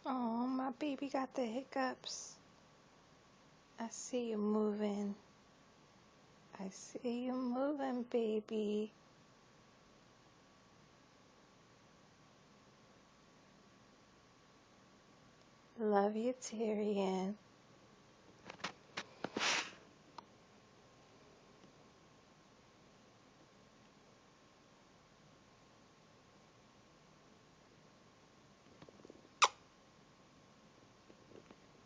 Oh, my baby got the hiccups. I see you moving. I see you moving, baby. Love you, Tyrion.